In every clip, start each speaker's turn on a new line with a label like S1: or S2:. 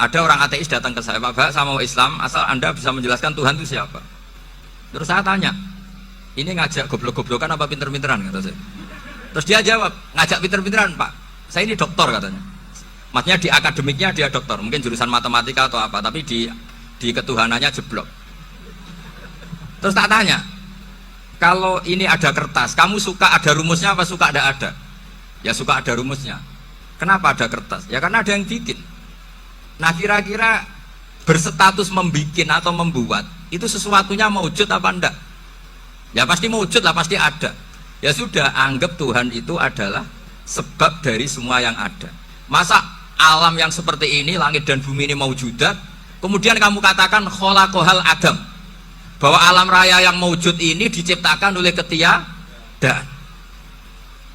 S1: Ada orang ateis datang ke saya, Pak Bah, saya mau Islam, asal Anda bisa menjelaskan Tuhan itu siapa. Terus saya tanya, ini ngajak goblok-goblokan apa pinter-pinteran, kata saya. Terus dia jawab, ngajak pinter-pinteran Pak, saya ini doktor katanya. Maksudnya di akademiknya dia doktor, mungkin jurusan matematika atau apa, tapi di ketuhanannya jeblok. Terus tak tanya, kalau ini ada kertas, kamu suka ada rumusnya apa suka ada? Ya suka ada rumusnya. Kenapa ada kertas? Ya karena ada yang bikin. Nah kira-kira berstatus membikin atau membuat itu sesuatunya mewujud apa enggak? Ya pasti mewujud lah, pasti ada. Ya sudah, anggap Tuhan itu adalah sebab dari semua yang ada. Masa alam yang seperti ini, langit dan bumi ini mewujudat, kemudian kamu katakan kholaqohal adam, bahwa alam raya yang mewujud ini diciptakan oleh ketiadaan.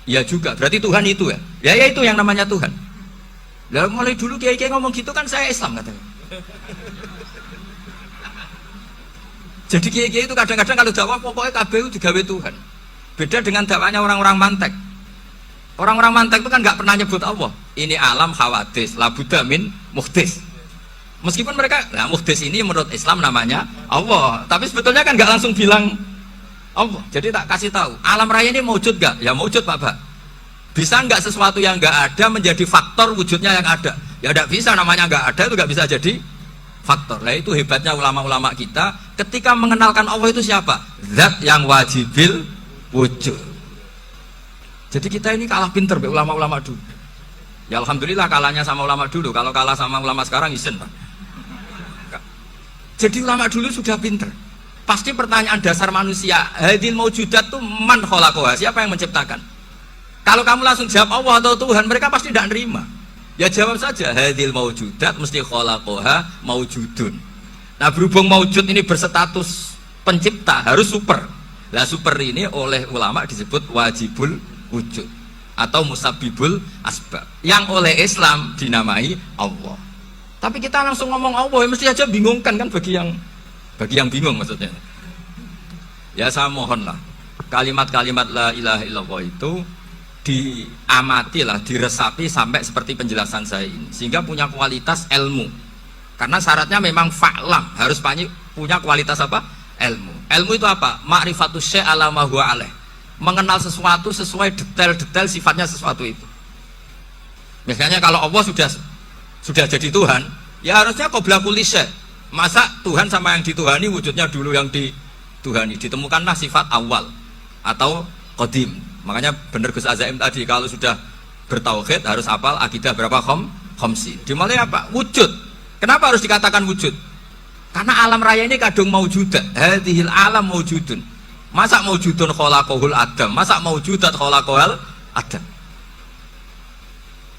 S1: Ya juga, berarti Tuhan itu ya? Ya itu yang namanya Tuhan. Lalu mulai dulu kiai-kiai ngomong gitu kan saya Islam katanya. Jadi kiai-kiai itu kadang-kadang kalau dakwah pokoknya KBU digawe Tuhan. Beda dengan dakwahnya orang-orang mantek. Orang-orang mantek itu kan nggak pernah nyebut Allah. Ini alam hawadis, labuda min muhdis. Meskipun mereka, nah muhdis ini menurut Islam namanya Allah. Tapi sebetulnya kan nggak langsung bilang Allah. Jadi tak kasih tahu, alam raya ini mewujud gak? Ya mewujud Pak. Bisa nggak sesuatu yang nggak ada menjadi faktor wujudnya yang ada? Ya tidak bisa, namanya nggak ada itu nggak bisa jadi faktor. Nah itu hebatnya ulama-ulama kita, ketika mengenalkan Allah itu siapa? Zat yang wajibil wujud. Jadi kita ini kalah pinter be ulama-ulama dulu. Ya alhamdulillah kalahnya sama ulama dulu. Kalau kalah sama ulama sekarang isen Pak. Jadi ulama dulu sudah pinter. Pasti pertanyaan dasar manusia, hadil maujudat itu man kholaqoha, siapa yang menciptakan? Kalau kamu langsung jawab Allah atau Tuhan, mereka pasti tidak nerima. Ya jawab saja, hadil maujudat mesti kholaqoha maujudun. Nah berhubung maujud ini berstatus pencipta, harus super. Nah super ini oleh ulama disebut wajibul wujud atau musabbibul asbab, yang oleh Islam dinamai Allah. Tapi kita langsung ngomong Allah, ya mesti aja bingungkan kan bagi yang bingung maksudnya. Ya saya mohonlah kalimat-kalimat la ilaha illallah itu diamatilah, diresapi sampai seperti penjelasan saya ini, sehingga punya kualitas ilmu. Karena syaratnya memang fa'lam, harus punya kualitas apa? Ilmu. Ilmu itu apa? Ma'rifatus syai' ala ma huwa alaih. Mengenal sesuatu sesuai detail-detail sifatnya sesuatu itu. Misalnya kalau Allah sudah jadi Tuhan, ya harusnya qabla kulli syai'. Masa Tuhan sama yang dituhani wujudnya dulu yang dituhani, ditemukanlah sifat awal atau qadim. Makanya benar Gus Azaim tadi, kalau sudah bertauhid harus hafal akidah berapa khamsi. Dimulai apa? Wujud. Kenapa harus dikatakan wujud? Karena alam raya ini kadung maujudat. Hadhil alam maujudun. Masa maujudun kholaqohul adam? Masa maujudat kholaqohal adam?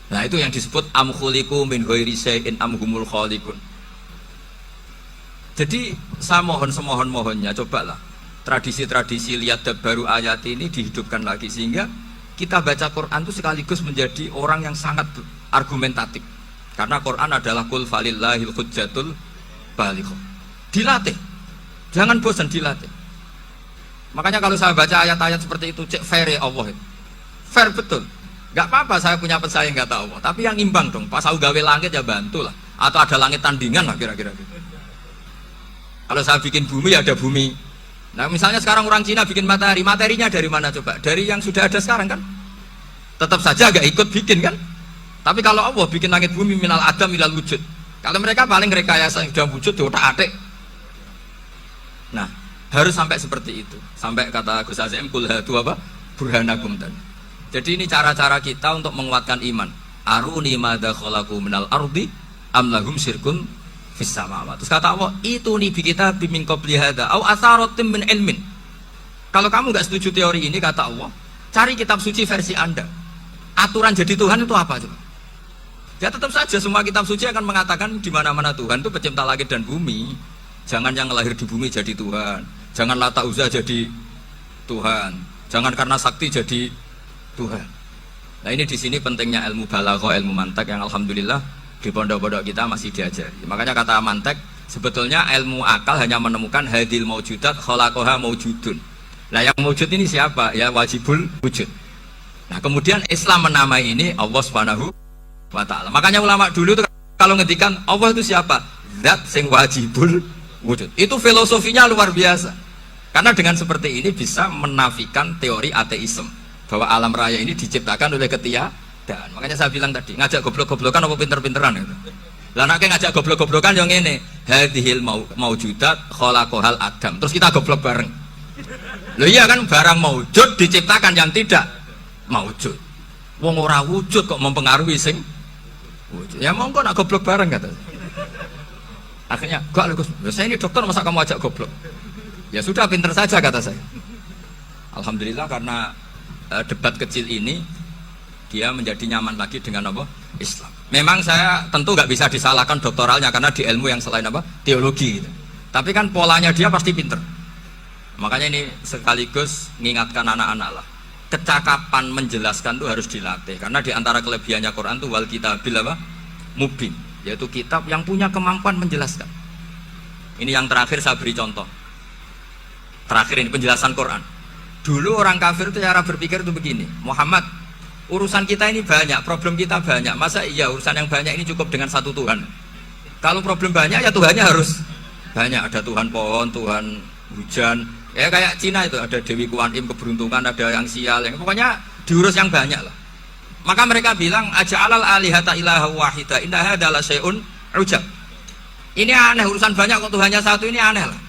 S1: Nah itu yang disebut am khuliqu min ghairi syai'in am humul khaliqun. Jadi saya mohon semohon-mohonnya, cobalah tradisi-tradisi lihat baru ayat ini dihidupkan lagi, sehingga kita baca Quran itu sekaligus menjadi orang yang sangat argumentatif. Karena Quran adalah qul falillahil hujjatul balighah. Dilatih, jangan bosan dilatih. Makanya kalau saya baca ayat-ayat seperti itu, cek fair ya Allah itu. Fair betul. Gak apa-apa saya punya pesaing nggak tahu Allah, tapi yang imbang dong. Pas aku gawe langit ya bantulah, atau ada langit tandingan lah kira-kira gitu. Kalau saya bikin bumi ya ada bumi. Nah misalnya sekarang orang Cina bikin matahari, materinya dari mana coba? Dari yang sudah ada sekarang kan? Tetap saja agak ikut bikin kan? Tapi kalau Allah bikin langit bumi minal adam minal wujud. Kalau mereka paling rekayasa yang sudah wujud di otak-atik. Nah harus sampai seperti itu. Sampai kata Gus Azim kul hatu apa? Burhanakum tadi. Jadi ini cara-cara kita untuk menguatkan iman. Aruni madza khalaqu minal ardi am lahum syirkun fis samawati. Terus kata Allah, itu nih kita bimin qabli hadza au atharatim min ilmin. Kalau kamu nggak setuju teori ini, kata Allah, cari kitab suci versi Anda. Aturan jadi Tuhan itu apa coba? Ya tetap saja semua kitab suci akan mengatakan di mana-mana Tuhan itu pencipta langit dan bumi. Jangan yang lahir di bumi jadi Tuhan. Jangan Lata Uzza jadi Tuhan. Jangan karena sakti jadi Tuhan. Nah ini di sini pentingnya ilmu balaghah, ilmu mantek yang alhamdulillah di pondok-pondok kita masih diajari. Makanya kata mantek, sebetulnya ilmu akal hanya menemukan hadil maujudat kholaqoha maujudun. Nah yang maujud ini siapa? Ya wajibul wujud. Nah kemudian Islam menamai ini Allah Subhanahu wa ta'ala. Makanya ulama dulu itu kalau kalau ngendikan Allah itu siapa? Zat sing wajibul wujud. Itu filosofinya luar biasa. Karena dengan seperti ini bisa menafikan teori ateisme bahwa alam raya ini diciptakan oleh ketiadaan. Makanya saya bilang tadi, ngajak goblok-goblokan apa pinter-pinteran gitu. Lah nek ngajak goblok-goblokan yang ngene, hadhil maujudat khalaqahal adam. Terus kita goblok bareng. Loh iya kan, barang maujud diciptakan yang tidak maujud. Wong ora wujud kok mempengaruhi sing wujud. Ya monggo nak goblok bareng kata. Akhirnya, "Gak Gus, saya ini dokter masa kamu ajak goblok?" Ya sudah, pinter saja kata saya. Alhamdulillah karena debat kecil ini dia menjadi nyaman lagi dengan apa? Islam. Memang saya tentu nggak bisa disalahkan doktoralnya karena di ilmu yang selain apa? Teologi gitu. Tapi kan polanya dia pasti pinter. Makanya ini sekaligus mengingatkan anak-anak lah. Kecakapan menjelaskan itu harus dilatih karena di antara kelebihannya Quran itu wal kitabil apa? Mubin, yaitu kitab yang punya kemampuan menjelaskan. Ini yang terakhir saya beri contoh. Terakhir ini penjelasan Quran. Dulu orang kafir itu cara berpikir itu begini, Muhammad, urusan kita ini banyak, problem kita banyak. Masa iya urusan yang banyak ini cukup dengan satu Tuhan? Kalau problem banyak ya Tuhannya harus banyak. Ada Tuhan pohon, Tuhan hujan. Ya kayak Cina itu ada Dewi Kuan Im keberuntungan, ada yang sial, yang pokoknya diurus yang banyak lah. Maka mereka bilang aja'alal alihata ilaha wahida inna hadza la syai'un ujab. Ini aneh, urusan banyak kok Tuhannya satu, ini aneh lah.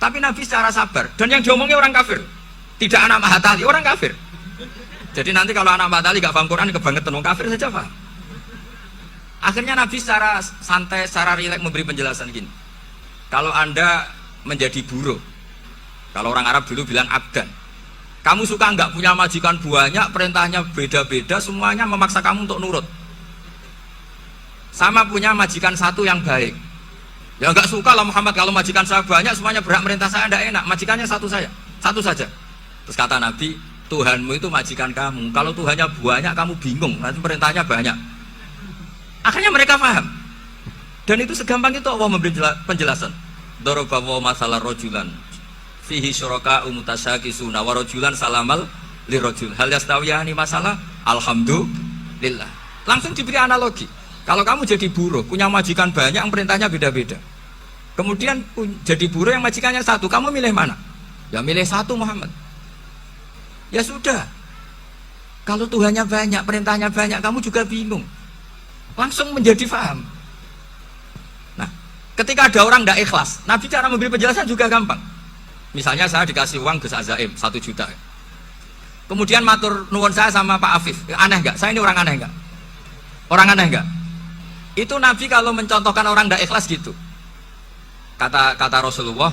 S1: Tapi Nabi secara sabar, dan yang diomongnya orang kafir, tidak anak Mahatali, orang kafir. Jadi nanti kalau anak Mahatali gak paham Quran, kebangetan orang kafir saja paham. Akhirnya Nabi secara santai, secara rileks memberi penjelasan gini. Kalau Anda menjadi buruh, kalau orang Arab dulu bilang abdan, kamu suka nggak punya majikan banyak, perintahnya beda-beda, semuanya memaksa kamu untuk nurut. Sama punya majikan satu yang baik. Ya nggak suka lah Muhammad, kalau majikan saya banyak, semuanya berhak merintah saya, tidak enak. Majikannya satu saja, satu saja. Terus kata Nabi, Tuhanmu itu majikan kamu. Kalau Tuhannya banyak, kamu bingung, nanti perintahnya banyak. Akhirnya mereka paham. Dan itu segampang itu Allah memberi penjelasan. Dorobawo masalah rojulan fihi syuraka umutasyakisuna wa rojulan salamal lirojul hal yastawiyani masalah alhamdulillah. Langsung diberi analogi. Kalau kamu jadi buruh, punya majikan banyak yang perintahnya beda-beda, kemudian jadi buruh yang majikannya satu, kamu milih mana? Ya milih satu Muhammad. Ya sudah, kalau Tuhannya banyak, perintahnya banyak, kamu juga bingung. Langsung menjadi paham. Nah, ketika ada orang tidak ikhlas, Nabi cara memberi penjelasan juga gampang. Misalnya saya dikasih uang Gus Azaim 1 juta, kemudian matur nuwun saya sama Pak Afif, aneh nggak? Saya ini orang aneh nggak? Orang aneh nggak? Itu Nabi kalau mencontohkan orang tidak ikhlas gitu. Kata Rasulullah,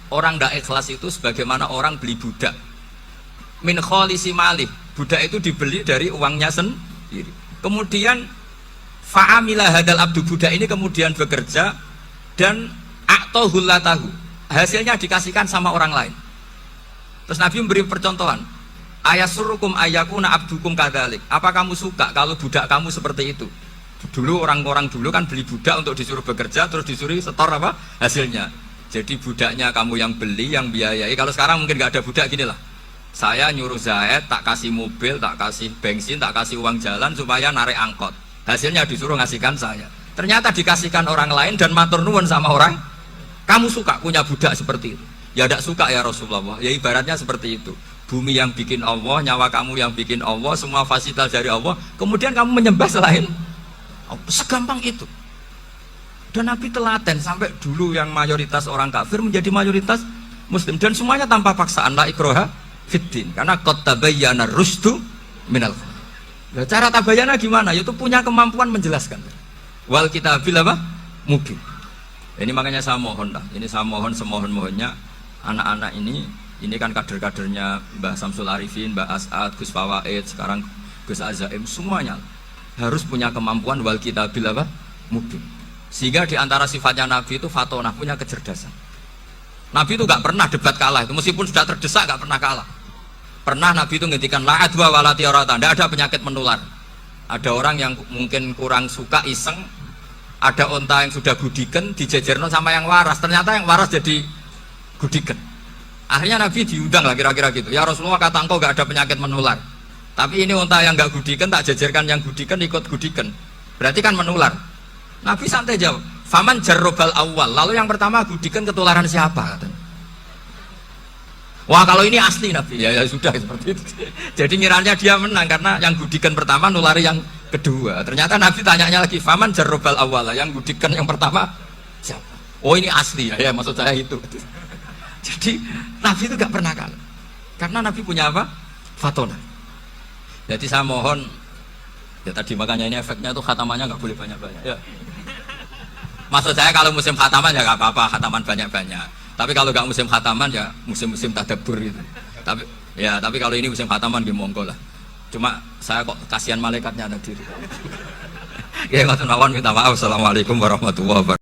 S1: orang tidak ikhlas itu sebagaimana orang beli budak. Min kholisi malih, budak itu dibeli dari uangnya sendiri. Kemudian fa'amilah hadal abdu, budak ini kemudian bekerja dan a'tohulatahu, hasilnya dikasihkan sama orang lain. Terus Nabi memberi percontohan, ayasurukum ayakuna abdukum kadalik. Apa kamu suka kalau budak kamu seperti itu? Dulu orang-orang dulu kan beli budak untuk disuruh bekerja, terus disuruh setor apa hasilnya. Jadi budaknya kamu yang beli, yang biayai. Kalau sekarang mungkin nggak ada budak, gini lah, saya nyuruh Zaid, tak kasih mobil, tak kasih bensin, tak kasih uang jalan supaya narik angkot, hasilnya disuruh ngasihkan saya. Ternyata dikasihkan orang lain dan matur nuwun sama orang. Kamu suka punya budak seperti itu? Ya tidak suka ya Rasulullah. Ya ibaratnya seperti itu. Bumi yang bikin Allah, nyawa kamu yang bikin Allah, semua fasilitas dari Allah, kemudian kamu menyembah selain Allah. Segampang itu. Dan Nabi telaten sampai dulu yang mayoritas orang kafir menjadi mayoritas Muslim, dan semuanya tanpa paksaan, la ikroha fiddin, karena qad tabayyana rusdu minal ghayy. Cara tabayana gimana? Yaitu punya kemampuan menjelaskan. Wal kitabil apa? Mubin. Ini makanya saya mohon lah, ini saya mohon semohon-mohonnya anak-anak ini kan kader-kadernya Mbah Samsul Arifin, Mbah As'ad, Gus Fawaid, sekarang Gus Azaim, semuanya harus punya kemampuan wal kitabil apa? Mubin. Sehingga diantara sifatnya Nabi itu fatonah, punya kecerdasan. Nabi itu gak pernah debat kalah, itu meskipun sudah terdesak gak pernah kalah. Pernah Nabi itu ngendikan la adwa wala tiarata, tidak ada penyakit menular. Ada orang yang mungkin kurang suka iseng, ada onta yang sudah gudiken dijejerno sama yang waras, ternyata yang waras jadi gudiken. Akhirnya Nabi diundang lah kira-kira gitu. Ya Rasulullah, kata engkau gak ada penyakit menular, tapi ini onta yang gak gudiken tak jejerkan yang gudiken ikut gudiken, berarti kan menular. Nabi santai jawab, faman jarrobal awal. Lalu yang pertama gudikan ketularan siapa? Katanya. Wah kalau ini asli Nabi, ya sudah seperti itu. Jadi ngiranya dia menang karena yang gudikan pertama nulari yang kedua. Ternyata Nabi tanyanya lagi, faman jarrobal awal. Yang gudikan yang pertama siapa? Oh ini asli ya, maksud saya itu. Jadi Nabi itu gak pernah kalah. Karena Nabi punya apa? Fatona. Jadi saya mohon, ya tadi makanya ini efeknya tuh khatamannya gak boleh banyak-banyak. Ya. Maksud saya kalau musim khataman ya gak apa-apa, khataman banyak-banyak. Tapi kalau gak musim khataman ya musim-musim tadabbur itu. Tapi kalau ini musim khataman di monggo lah. Cuma saya kok kasihan malaikatnya ada diri. Ya ngoten mawon, minta maaf. Assalamualaikum warahmatullahi wabarakatuh.